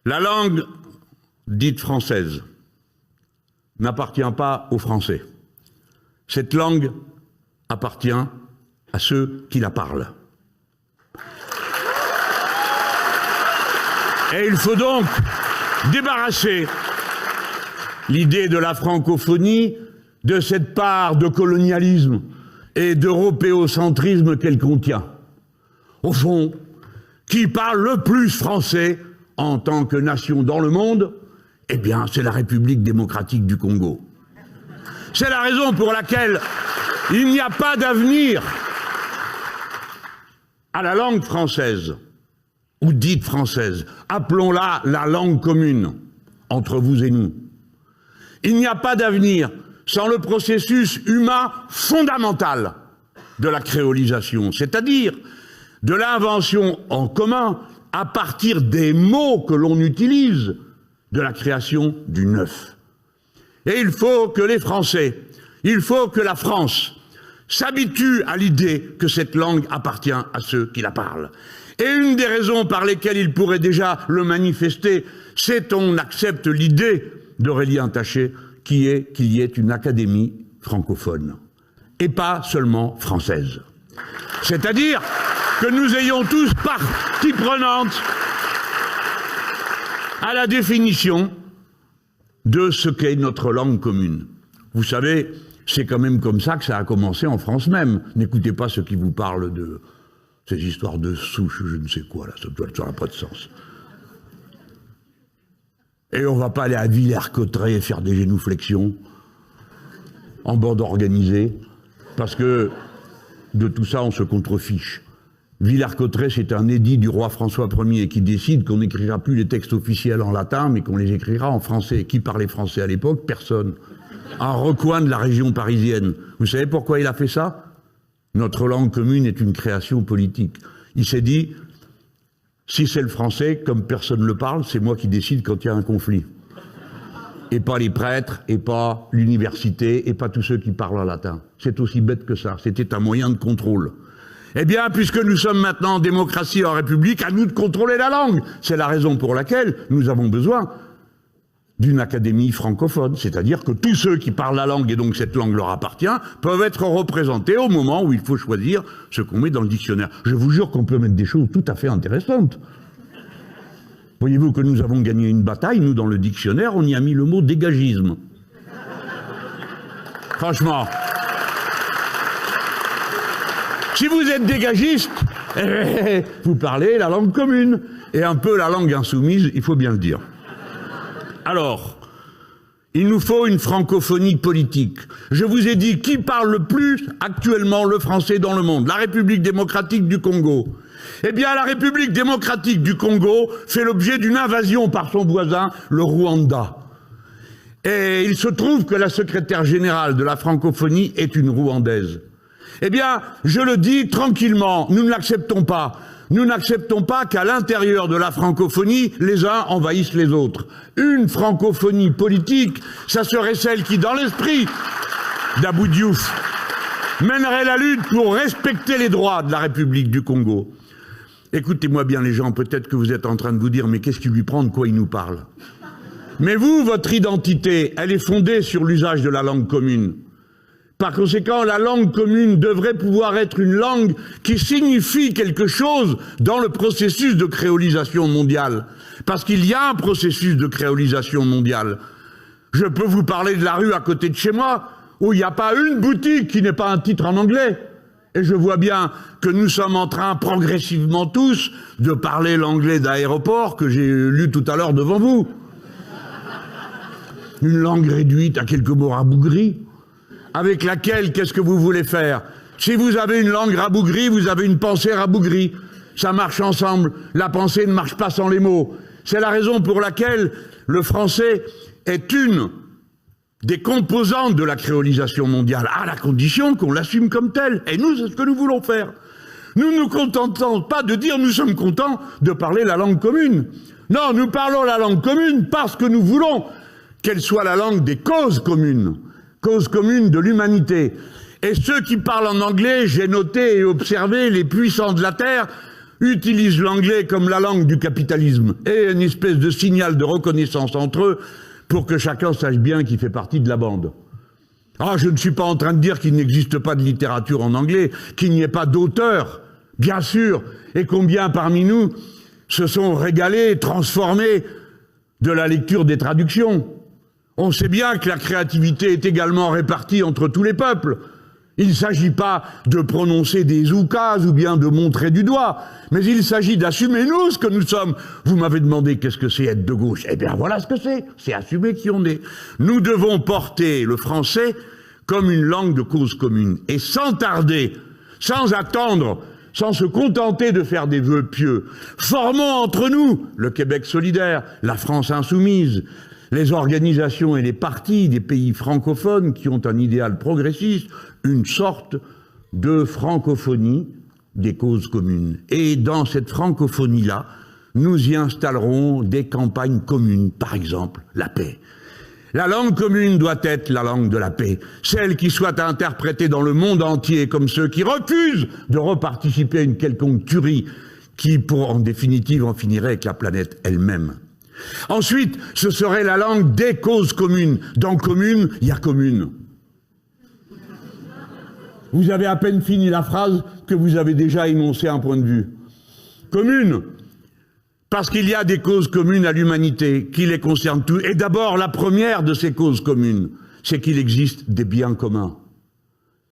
La langue dite française n'appartient pas aux Français. Cette langue appartient à ceux qui la parlent. Et il faut donc débarrasser l'idée de la francophonie de cette part de colonialisme et d'européocentrisme qu'elle contient. Au fond, qui parle le plus français en tant que nation dans le monde? Eh bien, c'est la République démocratique du Congo. C'est la raison pour laquelle il n'y a pas d'avenir à la langue française, ou dite française. Appelons-la la langue commune, entre vous et nous. Il n'y a pas d'avenir sans le processus humain fondamental de la créolisation, c'est-à-dire de l'invention en commun, à partir des mots que l'on utilise, de la création du neuf. Et il faut que les Français, il faut que la France s'habitue à l'idée que cette langue appartient à ceux qui la parlent. Et une des raisons par lesquelles il pourrait déjà le manifester, c'est qu'on accepte l'idée d'Aurélien Taché qu'il y ait une académie francophone, et pas seulement française. C'est-à-dire que nous ayons tous partie prenante à la définition de ce qu'est notre langue commune. Vous savez, c'est quand même comme ça que ça a commencé en France même. N'écoutez pas ceux qui vous parlent de ces histoires de souches, je ne sais quoi, là, ça n'a pas de sens. Et on ne va pas aller à Villers-Cotterêts et faire des génouflexions en bande organisée, parce que de tout ça, on se contrefiche. Villers-Cotterêts, c'est un édit du roi François Ier qui décide qu'on n'écrira plus les textes officiels en latin, mais qu'on les écrira en français. Qui parlait français à l'époque? Personne. Un recoin de la région parisienne. Vous savez pourquoi il a fait ça? Notre langue commune est une création politique. Il s'est dit, si c'est le français, comme personne ne le parle, c'est moi qui décide quand il y a un conflit. Et pas les prêtres, et pas l'université, et pas tous ceux qui parlent en latin. C'est aussi bête que ça. C'était un moyen de contrôle. Eh bien, puisque nous sommes maintenant en démocratie et en république, à nous de contrôler la langue. C'est la raison pour laquelle nous avons besoin d'une académie francophone. C'est-à-dire que tous ceux qui parlent la langue, et donc cette langue leur appartient, peuvent être représentés au moment où il faut choisir ce qu'on met dans le dictionnaire. Je vous jure qu'on peut mettre des choses tout à fait intéressantes. Voyez-vous que nous avons gagné une bataille, nous, dans le dictionnaire, on y a mis le mot dégagisme. Franchement. Si vous êtes dégagiste, vous parlez la langue commune, et un peu la langue insoumise, il faut bien le dire. Alors, il nous faut une francophonie politique. Je vous ai dit qui parle le plus actuellement le français dans le monde? La République démocratique du Congo. Eh bien, la République démocratique du Congo fait l'objet d'une invasion par son voisin, le Rwanda. Et il se trouve que la secrétaire générale de la francophonie est une Rwandaise. Eh bien, je le dis tranquillement, nous ne l'acceptons pas. Nous n'acceptons pas qu'à l'intérieur de la francophonie, les uns envahissent les autres. Une francophonie politique, ça serait celle qui, dans l'esprit d'Abou Diouf, mènerait la lutte pour respecter les droits de la République du Congo. Écoutez-moi bien les gens, peut-être que vous êtes en train de vous dire, mais qu'est-ce qui lui prend, de quoi il nous parle? Mais vous, votre identité, elle est fondée sur l'usage de la langue commune. Par conséquent, la langue commune devrait pouvoir être une langue qui signifie quelque chose dans le processus de créolisation mondiale. Parce qu'il y a un processus de créolisation mondiale. Je peux vous parler de la rue à côté de chez moi, où il n'y a pas une boutique qui n'ait pas un titre en anglais. Et je vois bien que nous sommes en train, progressivement tous, de parler l'anglais d'aéroport que j'ai lu tout à l'heure devant vous. Une langue réduite à quelques mots rabougris. Avec laquelle, qu'est-ce que vous voulez faire? Si vous avez une langue rabougrie, vous avez une pensée rabougrie. Ça marche ensemble. La pensée ne marche pas sans les mots. C'est la raison pour laquelle le français est une des composantes de la créolisation mondiale, à la condition qu'on l'assume comme telle. Et nous, c'est ce que nous voulons faire. Nous ne nous contentons pas de dire nous sommes contents de parler la langue commune. Non, nous parlons la langue commune parce que nous voulons qu'elle soit la langue des causes communes de l'humanité. Et ceux qui parlent en anglais, j'ai noté et observé, les puissants de la Terre, utilisent l'anglais comme la langue du capitalisme et une espèce de signal de reconnaissance entre eux pour que chacun sache bien qu'il fait partie de la bande. Ah, je ne suis pas en train de dire qu'il n'existe pas de littérature en anglais, qu'il n'y ait pas d'auteurs, bien sûr, et combien parmi nous se sont régalés, transformés de la lecture des traductions. On sait bien que la créativité est également répartie entre tous les peuples. Il ne s'agit pas de prononcer des oukases ou bien de montrer du doigt, mais il s'agit d'assumer nous ce que nous sommes. Vous m'avez demandé qu'est-ce que c'est être de gauche. Eh bien voilà ce que c'est assumer qui on est. Nous devons porter le français comme une langue de cause commune. Et sans tarder, sans attendre, sans se contenter de faire des vœux pieux, formons entre nous le Québec solidaire, la France insoumise, les organisations et les partis des pays francophones qui ont un idéal progressiste, une sorte de francophonie des causes communes. Et dans cette francophonie-là, nous y installerons des campagnes communes, par exemple la paix. La langue commune doit être la langue de la paix, celle qui soit interprétée dans le monde entier comme ceux qui refusent de reparticiper à une quelconque tuerie qui, en définitive, en finirait avec la planète elle-même. Ensuite, ce serait la langue des causes communes. Dans commune, il y a commune. Vous avez à peine fini la phrase que vous avez déjà énoncé un point de vue. Commune, parce qu'il y a des causes communes à l'humanité qui les concernent tous. Et d'abord, la première de ces causes communes, c'est qu'il existe des biens communs.